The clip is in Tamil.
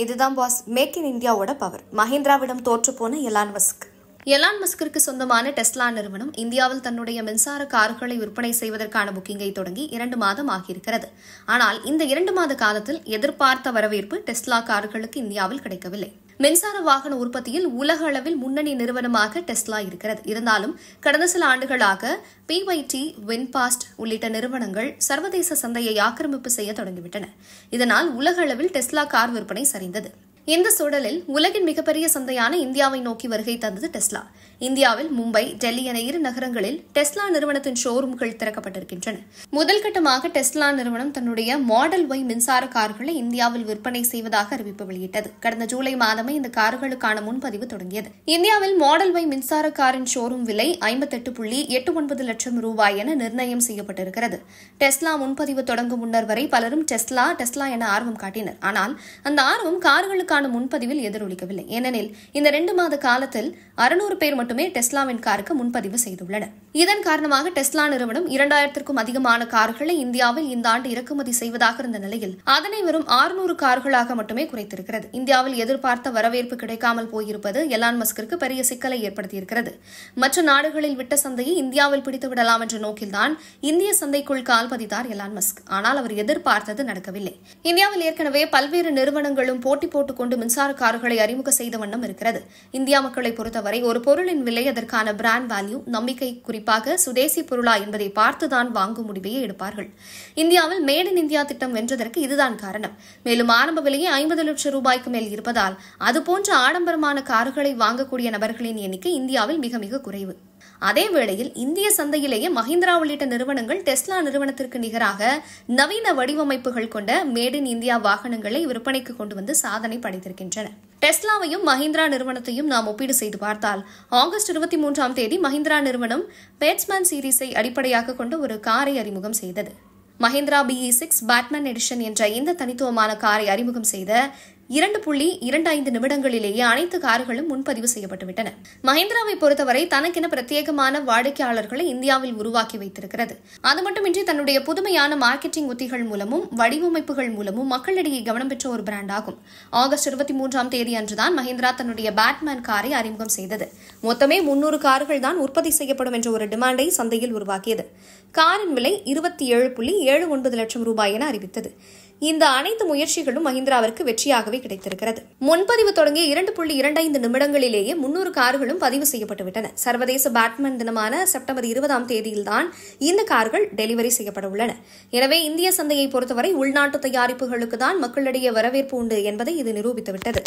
இதுதான் பாஸ் மேக் இன் இந்தியாவோட பவர். மஹிந்திராவிடம் தோற்றுப்போன எலான் மஸ்க். எலான் மஸ்கிற்கு சொந்தமான டெஸ்லா நிறுவனம் இந்தியாவில் தன்னுடைய மின்சார கார்களை விற்பனை செய்வதற்கான புக்கிங்கை தொடங்கி 2 மாதம் ஆகியிருக்கிறது. ஆனால் இந்த 2 மாத காலத்தில் எதிர்பார்த்த வரவேற்பு டெஸ்லா கார்களுக்கு இந்தியாவில் கிடைக்கவில்லை. மின்சார வாகன உற்பத்தியில் உலக அளவில் முன்னணி நிறுவனமாக டெஸ்லா இருக்கிறது. இருந்தாலும் கடந்த சில ஆண்டுகளாக பிஒய்டி, வின்பாஸ்ட் உள்ளிட்ட நிறுவனங்கள் சர்வதேச சந்தையை ஆக்கிரமிப்பு செய்ய தொடங்கிவிட்டன. இதனால் உலக அளவில் டெஸ்லா கார் விற்பனை சரிந்தது. இந்த சூழலில் உலகின் மிகப்பெரிய சந்தையான இந்தியாவை நோக்கி வருகை தந்தது டெஸ்லா. இந்தியாவில் மும்பை, டெல்லி என 2 நகரங்களில் டெஸ்லா நிறுவனத்தின் ஷோரூம்கள் திறக்கப்பட்டிருக்கின்றன. முதல் கட்டமாக டெஸ்லா நிறுவனம் தன்னுடைய மாடல் ஒய் மின்சார கார்களை இந்தியாவில் விற்பனை செய்வதாக அறிவிப்பு வெளியிட்டது. கடந்த ஜூலை மாதமே இந்த கார்களுக்கான முன்பதிவு தொடங்கியது. இந்தியாவில் மாடல் ஒய் மின்சார காரின் ஷோரூம் விலை 58.89 லட்சம் ரூபாய் என நிர்ணயம் செய்யப்பட்டிருக்கிறது. டெஸ்லா முன்பதிவு தொடங்கும் முன்னர் வரை பலரும் டெஸ்லா என ஆர்வம் காட்டினர். ஆனால் அந்த ஆர்வம் கார்களுக்கு முன்பதிவில் எதிரொலிக்கவில்லை. ஏனெனில் இந்த 2 மாத காலத்தில் 600 பேர் மட்டுமே டெஸ்லாவின் காருக்கு முன்பதிவு செய்துள்ளனர். இதன் காரணமாக டெஸ்லா நிறுவனம் 2000க்கும் அதிகமான கார்களை இந்தியாவில் இந்த ஆண்டு இறக்குமதி செய்வதாக இருந்த நிலையில் அதனை வெறும் 600 கார்களாக மட்டுமே குறைத்திருக்கிறது. இந்தியாவில் எதிர்பார்த்த வரவேற்பு கிடைக்காமல் போயிருப்பது எலான் மஸ்கிற்கு பெரிய சிக்கலை ஏற்படுத்தியிருக்கிறது. மற்ற நாடுகளில் விட்ட சந்தையை இந்தியாவில் பிடித்து விடலாம் என்ற நோக்கில்தான் இந்திய சந்தைக்குள் கால் பதித்தார் எலான் மஸ்க். ஆனால் அவர் எதிர்பார்த்தது நடக்கவில்லை. இந்தியாவில் ஏற்கனவே பல்வேறு நிறுவனங்களும் போட்டி போட்டுக் மின்சார கார்களை அறிமுக செய்த வண்ணம் இருக்கிறது. இந்தியா மக்களை பொறுத்தவரை ஒரு பொருளின் விலை, அதற்கான பிராண்ட் வேல்யூ, நம்பிக்கை, குறிப்பாக சுதேசி பொருளா என்பதை பார்த்துதான் வாங்கும் முடிவையே எடுப்பார்கள். இந்தியாவில் மேட் இன் இந்தியா திட்டம் வென்றதற்கு இதுதான் காரணம். மேலும் ஆரம்ப விலையே 50 லட்சம் ரூபாய்க்கு மேல் இருப்பதால் அதுபோன்ற ஆடம்பரமான கார்களை வாங்கக்கூடிய நபர்களின் எண்ணிக்கை இந்தியாவில் மிக மிக குறைவு. அதேவேளையில் இந்திய சந்தையிலேயே மஹிந்திரா உள்ளிட்ட நிறுவனங்கள் டெஸ்லா நிறுவனத்திற்கு நிகராக நவீன வடிவமைப்புகள் கொண்ட மேட் இன் இந்தியா வாகனங்களை விற்பனைக்கு கொண்டு வந்து சாதனை படைத்திருக்கின்றன. டெஸ்லாவையும் மஹிந்திரா நிறுவனத்தையும் நாம் ஒப்பீடு செய்து பார்த்தால் ஆகஸ்ட் 23ஆம் தேதி மஹிந்திரா நிறுவனம் பேட்ஸ்மேன் சீரீஸை அடிப்படையாக கொண்ட ஒரு காரை அறிமுகம் செய்தது. மஹிந்திரா BE6 பேட்மேன் எடிஷன் என்ற இந்த தனித்துவமான காரை அறிமுகம் செய்த 2.25 நிமிடங்களிலேயே அனைத்து கார்களும் முன்பதிவு செய்யப்பட்டுவிட்டன. மஹிந்திராவை பொறுத்தவரை தனக்கென பிரத்யேகமான வாடிக்கையாளர்களை இந்தியாவில் உருவாக்கி வைத்திருக்கிறது. அது மட்டுமின்றி தன்னுடைய புதுமையான மார்க்கெட்டிங் உத்திகள் மூலமும் வடிவமைப்புகள் மூலமும் மக்களிடையே கவனம் பெற்ற ஒரு பிராண்ட் ஆகும். ஆகஸ்ட் 23ஆம் தேதி அன்றுதான் மஹிந்திரா தன்னுடைய பேட்மேன் காரை அறிமுகம் செய்தது. மொத்தமே 300 கார்கள் தான் உற்பத்தி செய்யப்படும் என்ற ஒரு டிமாண்டை சந்தையில் உருவாக்கியது. காரின் விலை 27.79 லட்சம் ரூபாய் என அறிவித்தது. இந்த அனைத்து முயற்சிகளும் மஹிந்திராவிற்கு வெற்றியாகவே கிடைத்திருக்கிறது. முன்பதிவு தொடங்கிய 2.25 நிமிடங்களிலேயே 300 கார்களும் பதிவு செய்யப்பட்டுவிட்டன. சர்வதேச பேட்மேன் தினமான செப்டம்பர் 20ஆம் தேதியில்தான் இந்த கார்கள் டெலிவரி செய்யப்பட உள்ளன. எனவே இந்திய சந்தையை பொறுத்தவரை உள்நாட்டு தயாரிப்புகளுக்கு தான் மக்களிடையே வரவேற்பு உண்டு என்பதை இது நிரூபித்துவிட்டது.